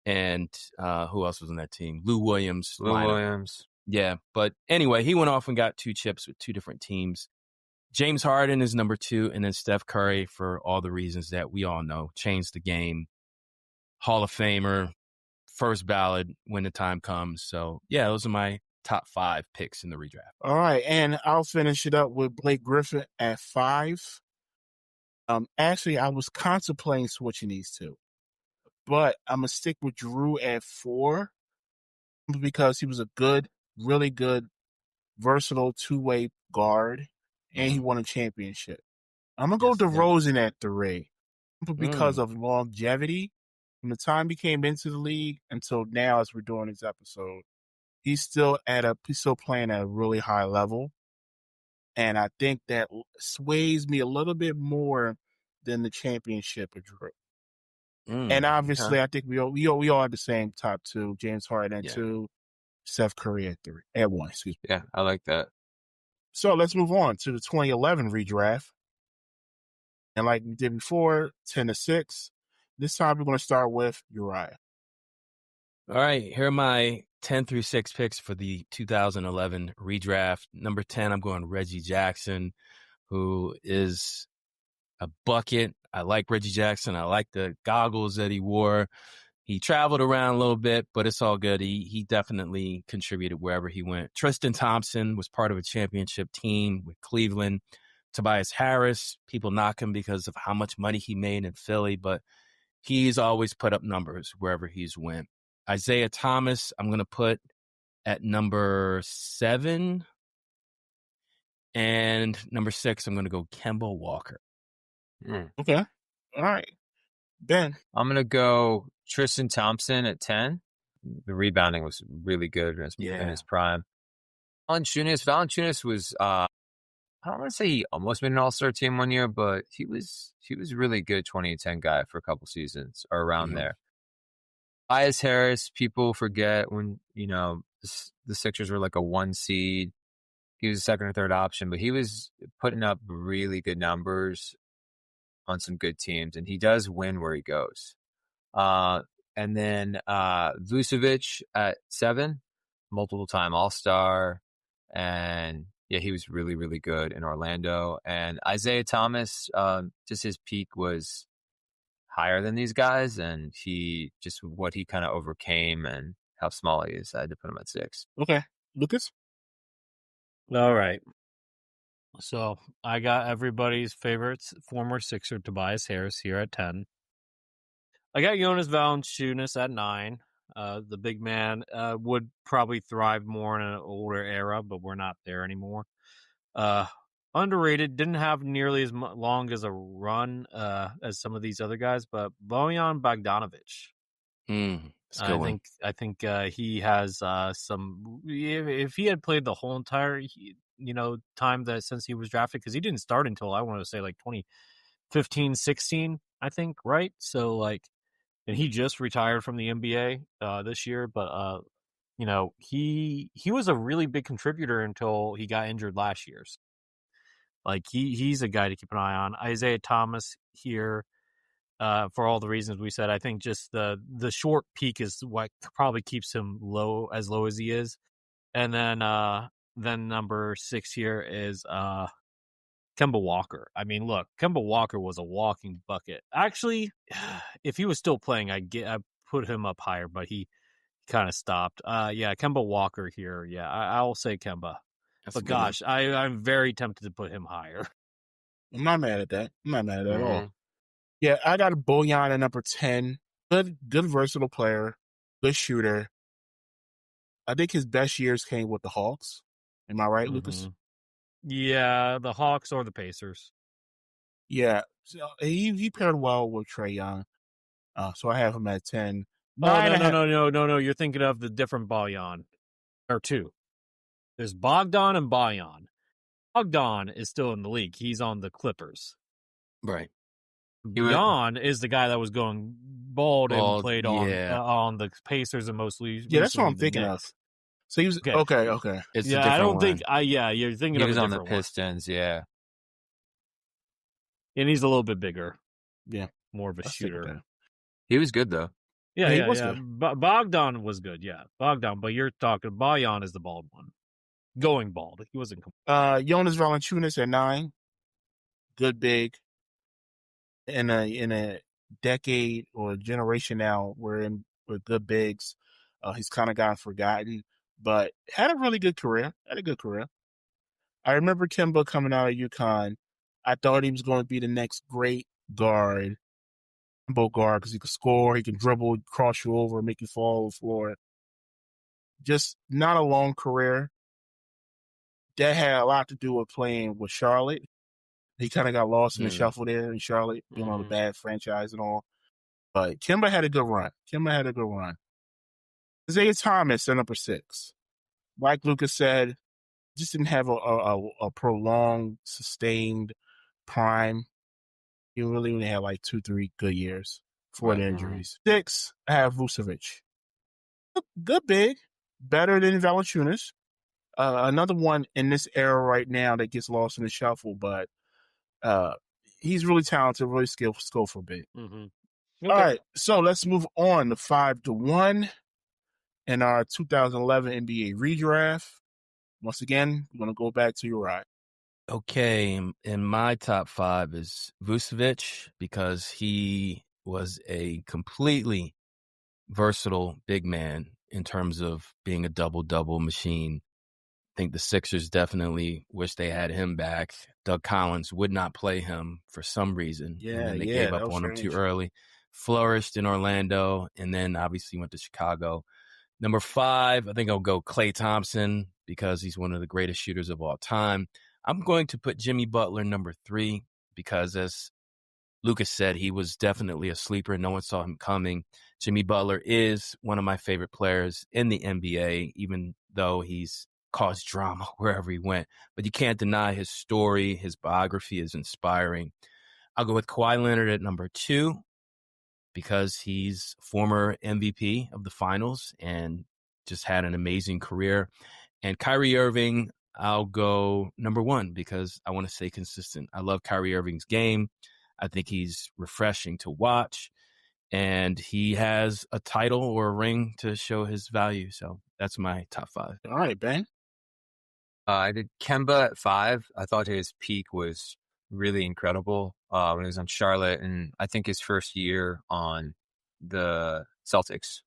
S1: and who else was on that team? Lou Williams. Yeah, but anyway, he went off and got 2 chips with 2 different teams. James Harden is number 2, and then Steph Curry, for all the reasons that we all know, changed the game. Hall of Famer, first ballot when the time comes. So, yeah, those are my top 5 picks in the redraft.
S4: All right, and I'll finish it up with Blake Griffin at 5. Actually, I was contemplating switching these 2. But I'm going to stick with Drew at 4 because he was a good, really good, versatile 2-way guard, and he won a championship. I'm going to go DeRozan at 3 because of longevity. From the time he came into the league until now as we're doing this episode, he's still playing at a really high level. And I think that sways me a little bit more than the championship of Drew. And obviously, I think we all have the same top 2: James Harden at 2, Steph Curry at 1. Excuse me.
S3: Yeah, I like that.
S4: So let's move on to the 2011 redraft. And like we did before, 10-6. This time we're going to start with Uriah.
S1: All right, here are my 10 through 6 picks for the 2011 redraft. Number 10, I'm going Reggie Jackson, who is a bucket. I like Reggie Jackson. I like the goggles that he wore. He traveled around a little bit, but it's all good. He definitely contributed wherever he went. Tristan Thompson was part of a championship team with Cleveland. Tobias Harris, people knock him because of how much money he made in Philly, but he's always put up numbers wherever he's went. Isaiah Thomas, I'm going to put at number 7. And number 6, I'm going to go Kemba Walker.
S4: Okay. All right. Ben.
S3: I'm going to go Tristan Thompson at 10. The rebounding was really good in his prime. Valanciunas was, I don't want to say he almost made an all-star team one year, but he was really good 2010 guy for a couple seasons or around there. Tobias Harris, people forget when, the Sixers were like a 1 seed. He was a second or third option, but he was putting up really good numbers on some good teams, and he does win where he goes. And then Vucevic at 7, multiple-time All-Star. And yeah, he was really, really good in Orlando. And Isaiah Thomas, just his peak was higher than these guys, and he just what he kind of overcame and how small he is. I had to put him at 6.
S4: Okay, Lucas.
S2: All right. So I got everybody's favorites, former Sixer Tobias Harris here at 10. I got Jonas Valanciunas at 9. The big man would probably thrive more in an older era, but we're not there anymore. Underrated, didn't have nearly as long as a run as some of these other guys, but Bojan Bogdanovic. I think he has some. If he had played the whole entire time that since he was drafted, because he didn't start until I want to say like 2015, 16, I think, right? So like, and he just retired from the NBA this year, but he was a really big contributor until he got injured last year. Like he's a guy to keep an eye on. Isaiah Thomas here, for all the reasons we said. I think just the short peak is what probably keeps him low as he is. And then number 6 here is Kemba Walker. I mean, look, Kemba Walker was a walking bucket. Actually, if he was still playing, I put him up higher, but he kind of stopped. Yeah, Kemba Walker here. Yeah, I'll say Kemba. But gosh, I'm very tempted to put him higher.
S4: I'm not mad at that. I'm not mad at all. Yeah, I got a Bojan at number 10. Good versatile player. Good shooter. I think his best years came with the Hawks. Am I right, Lucas?
S2: Yeah, the Hawks or the Pacers.
S4: Yeah, so he paired well with Trae Young. So I have him at 10.
S2: No. You're thinking of the different Bojan. Or 2. There's Bogdan and Bojan. Bogdan is still in the league. He's on the Clippers.
S1: Right.
S2: Bojan is the guy that was going bald and played on the Pacers and mostly.
S4: Yeah, that's what I'm thinking of. So he was okay.
S2: It's I don't think. You're thinking
S3: he
S2: of
S3: was
S2: a
S3: on the
S2: different
S3: Pistons. One. Yeah,
S2: and he's a little bit bigger.
S4: Yeah,
S2: more of a shooter.
S3: He was good though.
S2: Yeah, he was good. Bogdan was good. Yeah, Bogdan. But you're talking Bojan is the bald one. Going bald. He wasn't.
S4: Jonas Valanciunas at 9. Good big. In a decade or a generation now, we're in with good bigs. He's kind of gotten forgotten, but had a really good career. I remember Kemba coming out of UConn. I thought he was going to be the next great guard, because he could score, he could dribble, cross you over, make you fall on the floor. Just not a long career. That had a lot to do with playing with Charlotte. He kind of got lost in the shuffle there in Charlotte, being on a bad franchise and all. But Kemba had a good run. Isaiah Thomas at number 6. Like Lucas said, just didn't have a prolonged, sustained prime. He really only had like 2-3 good years before the injuries. 6, I have Vucevic. Good big. Better than Valanciunas. Another one in this era right now that gets lost in the shuffle, but he's really talented, really skillful big.
S2: Okay.
S4: All right, so let's move on to 5-1 in our 2011 NBA redraft. Once again, we're going to go back to Uriah.
S1: Okay, in my top 5 is Vucevic because he was a completely versatile big man in terms of being a double-double machine. I think the Sixers definitely wish they had him back. Doug Collins would not play him for some reason. And then they gave up on him too early. Flourished in Orlando, and then obviously went to Chicago. Number 5, I think I'll go Klay Thompson because he's one of the greatest shooters of all time. I'm going to put Jimmy Butler number 3 because, as Lucas said, he was definitely a sleeper. No one saw him coming. Jimmy Butler is one of my favorite players in the NBA, even though he's caused drama wherever he went. But you can't deny his story. His biography is inspiring. I'll go with Kawhi Leonard at number 2 because he's former MVP of the finals and just had an amazing career. And Kyrie Irving, I'll go number 1 because I want to stay consistent. I love Kyrie Irving's game. I think he's refreshing to watch. And he has a title or a ring to show his value. So that's my top 5.
S4: All right, Ben.
S3: I did Kemba at 5. I thought his peak was really incredible when he was on Charlotte, and I think his first year on the Celtics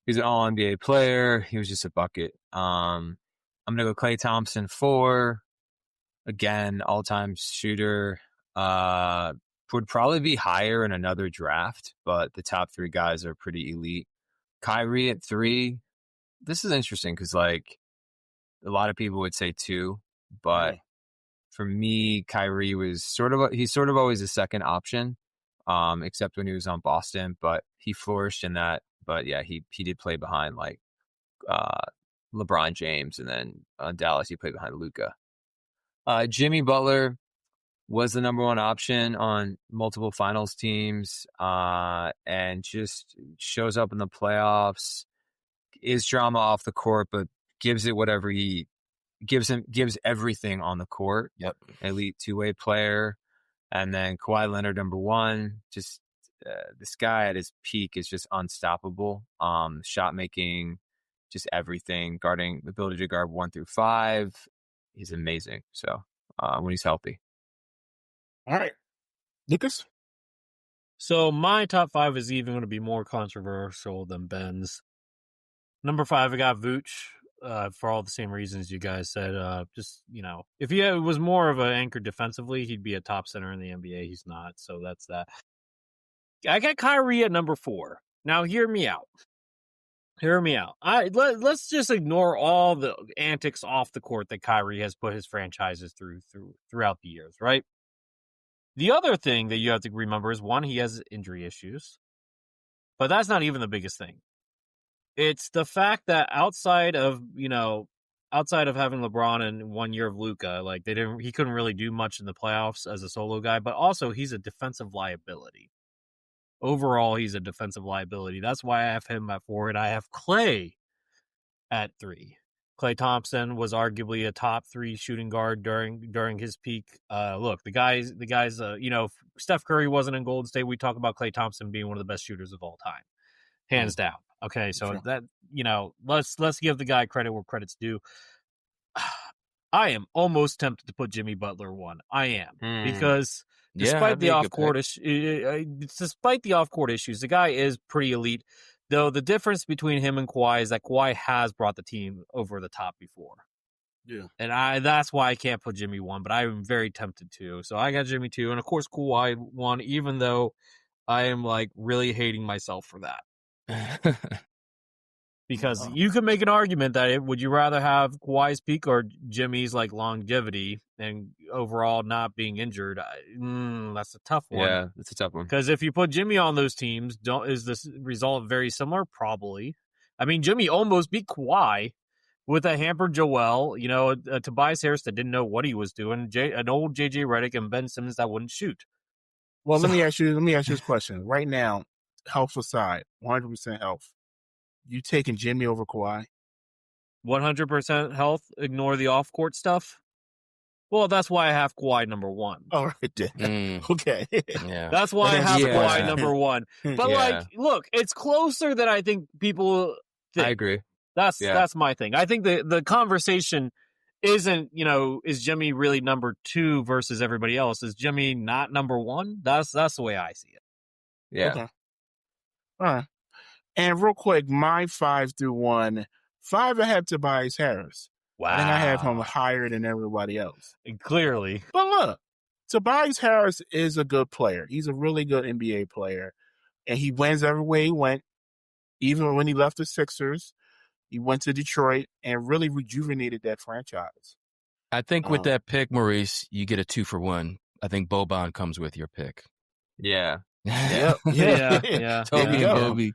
S3: he's an all-NBA player. He was just a bucket. I'm going to go Klay Thompson 4. Again, all-time shooter. Would probably be higher in another draft, but the top 3 guys are pretty elite. Kyrie at 3. This is interesting because, like, a lot of people would say 2, but for me, Kyrie was he's sort of always a second option, except when he was on Boston, but he flourished in that. But yeah, he did play behind like LeBron James, and then on Dallas he played behind Luka. Jimmy Butler was the number 1 option on multiple finals teams, and just shows up in the playoffs, is drama off the court, but gives it whatever he gives everything on the court.
S1: Yep.
S3: Elite 2-way player. And then Kawhi Leonard, number 1, just this guy at his peak is just unstoppable. Shot making, just everything, guarding, ability to guard 1 through 5. He's amazing. So when he's healthy.
S4: All right. Lucas?
S2: So my top 5 is even going to be more controversial than Ben's. Number 5, I got Vooch. For all the same reasons you guys said. Just, if he was more of an anchor defensively, he'd be a top center in the NBA. He's not, so that's that. I got Kyrie at number 4. Now, hear me out. Let's just ignore all the antics off the court that Kyrie has put his franchises throughout the years, right? The other thing that you have to remember is, 1, he has injury issues. But that's not even the biggest thing. It's the fact that outside of having LeBron and 1 year of Luka, like he couldn't really do much in the playoffs as a solo guy, but also he's a defensive liability. Overall, he's a defensive liability. That's why I have him at 4, and I have Klay at 3. Klay Thompson was arguably a top 3 shooting guard during his peak. Look, the guys, Steph Curry wasn't in Golden State. We talk about Klay Thompson being one of the best shooters of all time, hands down. Okay, so sure. That let's give the guy credit where credit's due. I am almost tempted to put Jimmy Butler 1. I am because despite the off-court issues, the guy is pretty elite. Though the difference between him and Kawhi is that Kawhi has brought the team over the top before.
S4: Yeah,
S2: and that's why I can't put Jimmy 1, but I'm very tempted to. So I got Jimmy 2, and of course Kawhi 1, even though I am like really hating myself for that. Because you could make an argument that would you rather have Kawhi's peak or Jimmy's like longevity and overall not being injured? That's a tough one.
S3: Yeah, it's a tough one.
S2: Because if you put Jimmy on those teams, is this result very similar? Probably. I mean, Jimmy almost beat Kawhi with a hampered Joel, a Tobias Harris that didn't know what he was doing, an old JJ Redick and Ben Simmons that wouldn't shoot.
S4: Well, let me ask you this question right now. Health aside, 100% health. You taking Jimmy over Kawhi?
S2: 100% health. Ignore the off-court stuff. Well, that's why I have Kawhi number 1.
S4: All right, then. Okay.
S2: Yeah. That's why I have Kawhi number 1. But look, it's closer than I think people think.
S3: I agree.
S2: That's my thing. I think the conversation isn't, is Jimmy really number 2 versus everybody else? Is Jimmy not number 1? That's the way I see it.
S3: Yeah.
S4: Okay. All right. And real quick, my 5 through 1. 5, I have Tobias Harris.
S2: Wow.
S4: I think I have him higher than everybody else.
S2: Clearly.
S4: But look, Tobias Harris is a good player. He's a really good NBA player. And he wins everywhere he went. Even when he left the Sixers, he went to Detroit and really rejuvenated that franchise.
S1: I think with that pick, Maurice, you get a 2 for 1. I think Boban comes with your pick.
S3: Yeah.
S2: Yeah.
S1: Toby and Bobby.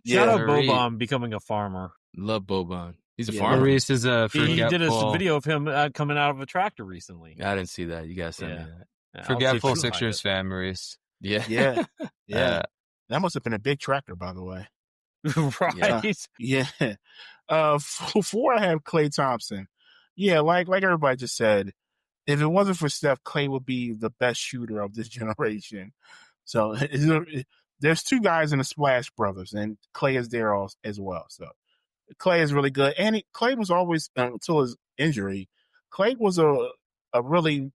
S2: Shout out Boban becoming a farmer.
S1: Love Boban. He's a farmer.
S3: Maurice is a
S2: He did a video of him coming out of a tractor recently.
S1: I didn't see that. You guys sent me that.
S3: Yeah, forgetful Sixers fan, Maurice.
S4: Yeah. That must have been a big tractor, by the way.
S2: Right.
S4: Yeah. 4, I have Klay Thompson. Yeah, like everybody just said, if it wasn't for Steph, Klay would be the best shooter of this generation. So there's 2 guys in the Splash Brothers, and Klay is there as well. So Clay is really good. And Clay was always, until his injury, Clay was a really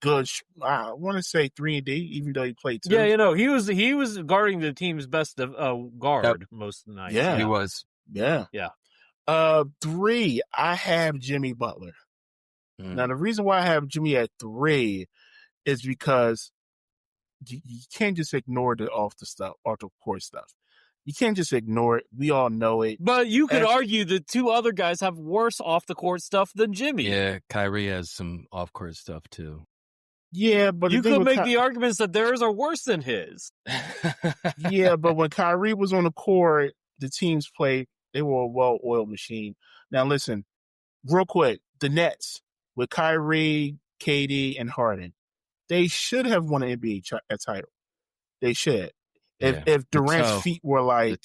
S4: good, I want to say 3-and-D, even though he played 2.
S2: Yeah, he was guarding the team's best guard most of the night.
S4: Yeah,
S3: he was.
S4: Yeah. 3, I have Jimmy Butler. Now, the reason why I have Jimmy at 3 is because you can't just ignore the off the court stuff. You can't just ignore it. We all know it.
S2: But you could argue the 2 other guys have worse off the court stuff than Jimmy.
S1: Yeah, Kyrie has some off court stuff too.
S4: Yeah, but
S2: you could make the arguments that theirs are worse than his.
S4: Yeah, but when Kyrie was on the court, the teams played. They were a well-oiled machine. Now, listen, real quick, the Nets with Kyrie, KD, and Harden, they should have won an NBA title. They should. If Durant's feet were like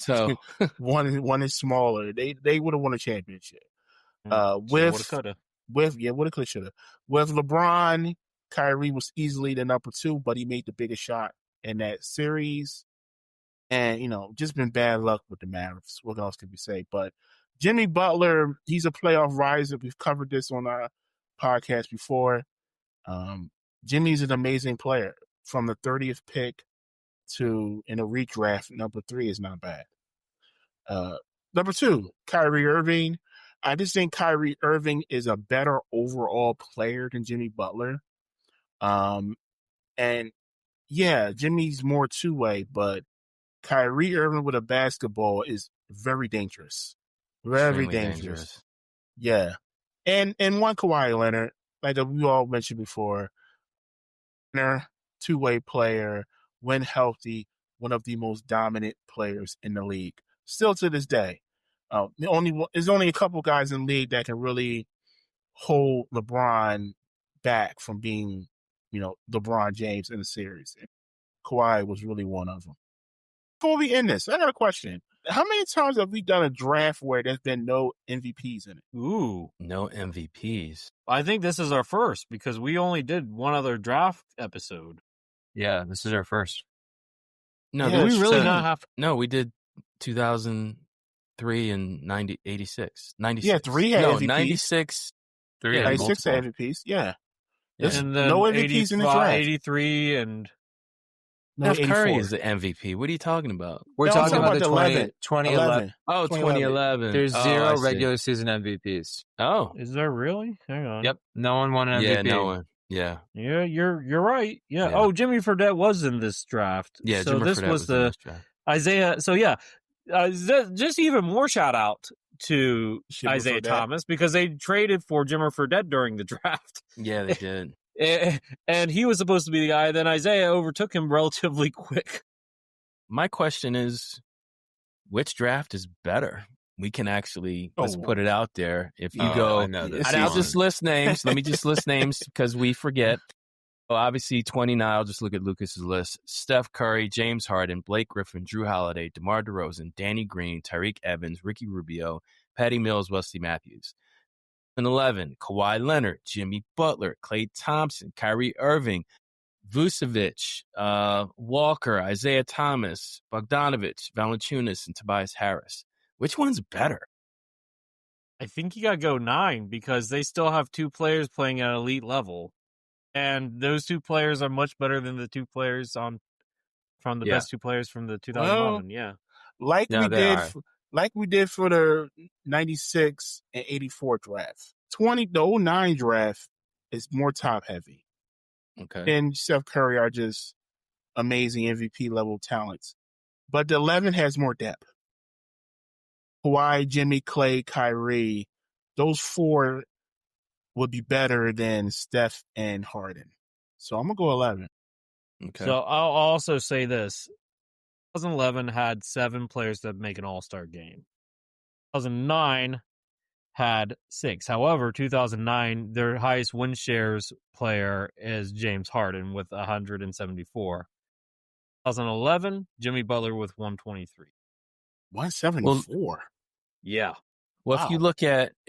S4: one is smaller, they would have won a championship. Woulda, coulda, shoulda. With LeBron, Kyrie was easily the number 2, but he made the biggest shot in that series. And, just been bad luck with the Mavericks. What else could we say? But Jimmy Butler, he's a playoff riser. We've covered this on our podcast before. Jimmy's an amazing player. From the 30th pick to in a redraft, number 3 is not bad. Number 2, Kyrie Irving. I just think Kyrie Irving is a better overall player than Jimmy Butler. And yeah, Jimmy's more two-way, but Kyrie Irving with a basketball is very dangerous. Very dangerous. Yeah. And one Kawhi Leonard, like we all mentioned before, two-way player, when healthy, one of the most dominant players in the league. Still to this day. There's only a couple guys in the league that can really hold LeBron back from being, LeBron James in the series. And Kawhi was really one of them. Before we end this, I got a question. How many times have we done a draft where there's been no MVPs in it?
S2: Ooh.
S1: No MVPs.
S2: I think this is our first because we only did one other draft episode.
S3: Yeah, this is our first.
S2: No, do we really not have...
S1: No, we did 2003 and 86. 96.
S4: Yeah, 3 had MVPs.
S1: 96.
S4: 3 had 96 had MVPs, yeah.
S2: And then
S4: no MVPs in the draft.
S2: 83 and...
S1: No, Steph Curry is the MVP. What are you talking about?
S3: We're talking about the 2011.
S1: Oh, 2011.
S3: There's 0 regular season MVPs.
S1: Oh.
S2: Is there really? Hang on.
S3: Yep. No one won an MVP.
S1: Yeah, no one. Yeah.
S2: Yeah, you're right. Yeah. Oh, Jimmy Fredette was in this draft.
S1: Yeah,
S2: so
S1: Jimmy
S2: this
S1: Fredette
S2: was
S1: in this draft.
S2: Isaiah. So yeah, just even more shout out to Isaiah
S4: Fredette.
S2: Thomas because they traded for Jimmy Fredette during the draft.
S1: Yeah, they did.
S2: And he was supposed to be the guy. Then Isaiah overtook him relatively quick.
S1: My question is, which draft is better? We can actually, let's put it out there. If you go, and I'll just list names. Let me just list names because we forget. Well, obviously, 29, I'll just look at Lucas's list. Steph Curry, James Harden, Blake Griffin, Drew Holiday, DeMar DeRozan, Danny Green, Tariq Evans, Ricky Rubio, Patty Mills, Wesley Matthews. And 11, Kawhi Leonard, Jimmy Butler, Klay Thompson, Kyrie Irving, Vucevic, Walker, Isaiah Thomas, Bogdanovich, Valanciunas, and Tobias Harris. Which one's better?
S2: I think you got to go 9 because they still have 2 players playing at elite level. And those 2 players are much better than the 2 players from the best 2 players from the 2011.
S4: Like we did for the 96 and 84 draft. The 09 draft is more top heavy.
S1: Okay.
S4: And Steph Curry are just amazing MVP level talents. But the 11 has more depth. Kawhi, Jimmy, Klay, Kyrie, those 4 would be better than Steph and Harden. So I'm going to go 11.
S1: Okay.
S2: So I'll also say this. 2011 had 7 players that make an all-star game. 2009 had 6. However, 2009, their highest win shares player is James Harden with 174. 2011, Jimmy Butler with 123.
S4: 174?
S2: Yeah.
S1: Well,
S4: wow.
S1: if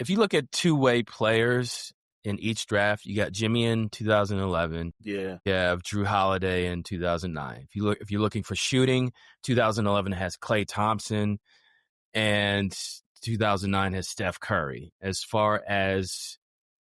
S1: you look at two-way players in each draft, you got Jimmy in 2011.
S4: Yeah.
S1: You have Drew Holiday in 2009. If you're looking for shooting, 2011 has Klay Thompson, and 2009 has Steph Curry. As far as,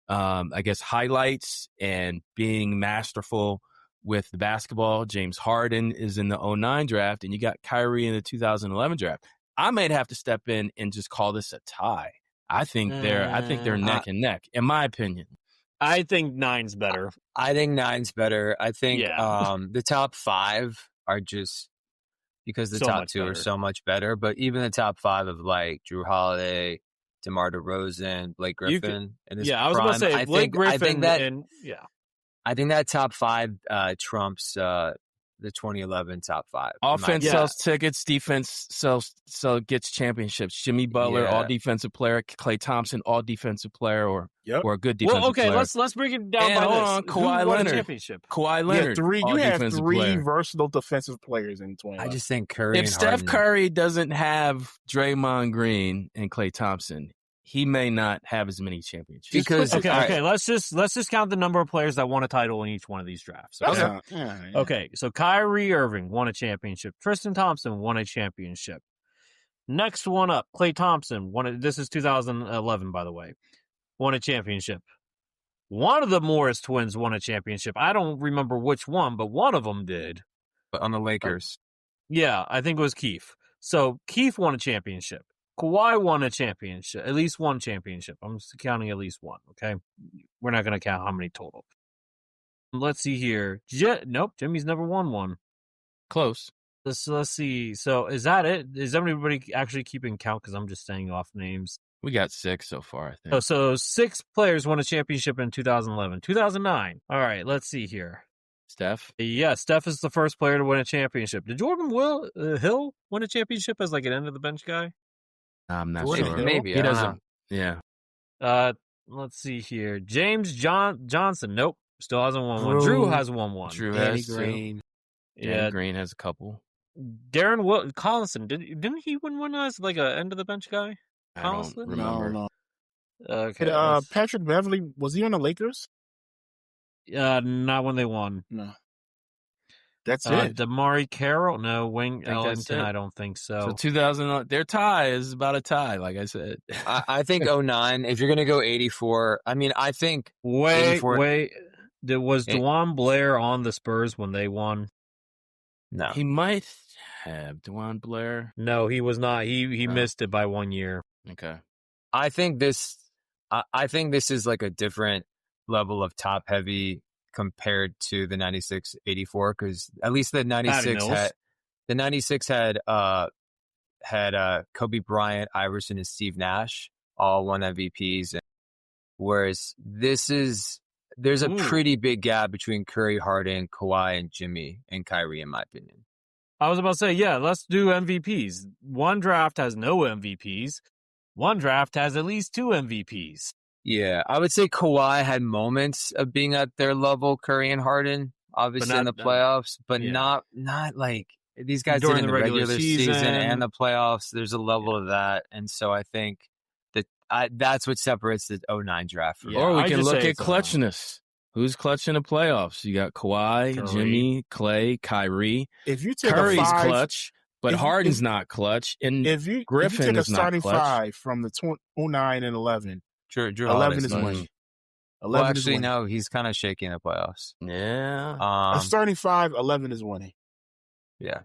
S1: I guess, highlights and being masterful with the basketball, James Harden is in the 2009 draft, and you got Kyrie in the 2011 draft. I might have to step in and just call this a tie. I think they're neck and neck, in my opinion.
S2: I think 9's better.
S3: I think 9's better. I think the top 5 are just because the top 2 are so much better. But even the top 5 of like Drew Holiday, DeMar DeRozan, Blake Griffin, in his
S2: I was
S3: prime,
S2: going to say Blake Griffin.
S3: I think that top 5 trumps the 2011 top 5.
S1: Offense sells tickets, defense gets championships. Jimmy Butler, all defensive player. Klay Thompson, all defensive player, or a good defensive player.
S2: Let's break it down by this.
S1: Kawhi Leonard.
S2: Championship?
S1: Kawhi Leonard.
S4: You have 3 versatile defensive players in 2011.
S3: I just think Curry.
S1: If Steph Curry doesn't have Draymond Green and Klay Thompson, he may not have as many championships.
S2: Because let's just count the number of players that won a title in each one of these drafts. Okay, so Kyrie Irving won a championship. Tristan Thompson won a championship. Next one up, Klay Thompson won. This is 2011, by the way. Won a championship. One of the Maurice twins won a championship. I don't remember which one, but one of them did.
S3: But on the Lakers.
S2: I think it was Keith. So Keith won a championship. Kawhi won a championship, at least one championship. I'm just counting at least one, okay? We're not going to count how many total. Let's see here. Nope, Jimmy's never won one.
S1: Close.
S2: Let's see. So is that it? Is everybody actually keeping count? Because I'm just saying off names.
S1: We got 6 so far, I think.
S2: So 6 players won a championship in 2011. 2009. All right, let's see here.
S1: Steph?
S2: Yeah, Steph is the first player to win a championship. Did Jordan Hill win a championship as like an end-of-the-bench guy?
S1: I'm not sure.
S3: Maybe.
S1: He doesn't. Yeah.
S2: Let's see here. James Johnson. Nope. Still hasn't won one. Drew has won one.
S1: Drew has Green. Danny Green has a couple.
S2: Darren Collison. Didn't he win one as like a end of the bench guy?
S1: I don't remember.
S4: No.
S2: Okay.
S4: Patrick Beverly, was he on the Lakers?
S2: Not when they won.
S4: No. That's it.
S2: Damari Carroll? No. Wayne Ellington? I don't think so.
S1: So 2000, their tie is about a tie, like I said.
S3: I think 09, if you're going to go 84, I mean, I think...
S2: Wait. Was DeJuan Blair on the Spurs when they won?
S3: No.
S1: He might have. DeJuan Blair?
S2: No, he was not. He missed it by 1 year.
S1: Okay.
S3: I think this is like a different level of top-heavy compared to the 96-84, because at least the 96 had Kobe Bryant, Iverson, and Steve Nash all won MVPs, whereas there's a pretty big gap between Curry, Harden, Kawhi, and Jimmy and Kyrie, in my opinion.
S2: I was about to say, let's do MVPs. One draft has no MVPs. One draft has at least 2 MVPs.
S3: Yeah, I would say Kawhi had moments of being at their level, Curry and Harden, obviously in the playoffs, but not like these guys did in the regular season and the playoffs. There's a level of that, and so I think that's what separates the 09 draft from
S1: Or we can look at clutchness. Who's clutch in the playoffs? You got Kawhi, Curry, Jimmy, Klay, Kyrie.
S4: If you take
S1: Curry's clutch, but Harden's not clutch, and Griffin is not clutch. If you take a starting 5 from the 09 and 11,
S3: Drew
S4: 11 is winning.
S3: Well, actually, no, he's kind of shaky in the playoffs.
S1: Yeah.
S4: A starting 5, 11 is winning.
S3: Yeah.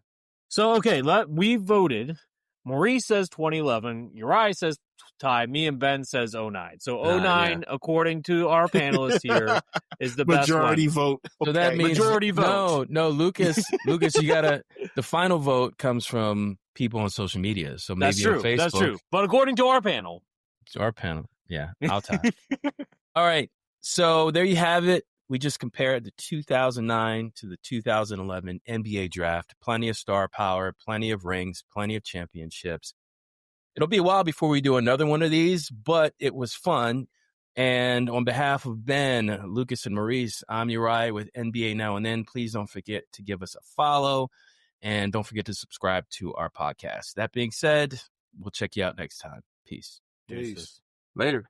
S2: So, okay, we voted. Maurice says 2011. Uriah says tie. Me and Ben says 09. So 09, according to our panelists here, is the best
S4: majority
S2: one.
S4: vote.
S1: So that means
S2: majority vote.
S1: No, Lucas, you gotta. The final vote comes from people on social media. So maybe
S2: that's true.
S1: on Facebook.
S2: That's true. But according to our panel,
S1: yeah, I'll tie. All right. So there you have it. We just compared the 2009 to the 2011 NBA draft. Plenty of star power, plenty of rings, plenty of championships. It'll be a while before we do another one of these, but it was fun. And on behalf of Ben, Lucas, and Maurice, I'm Uriah with NBA Now and Then. Please don't forget to give us a follow, and don't forget to subscribe to our podcast. That being said, we'll check you out next time. Peace.
S3: Later.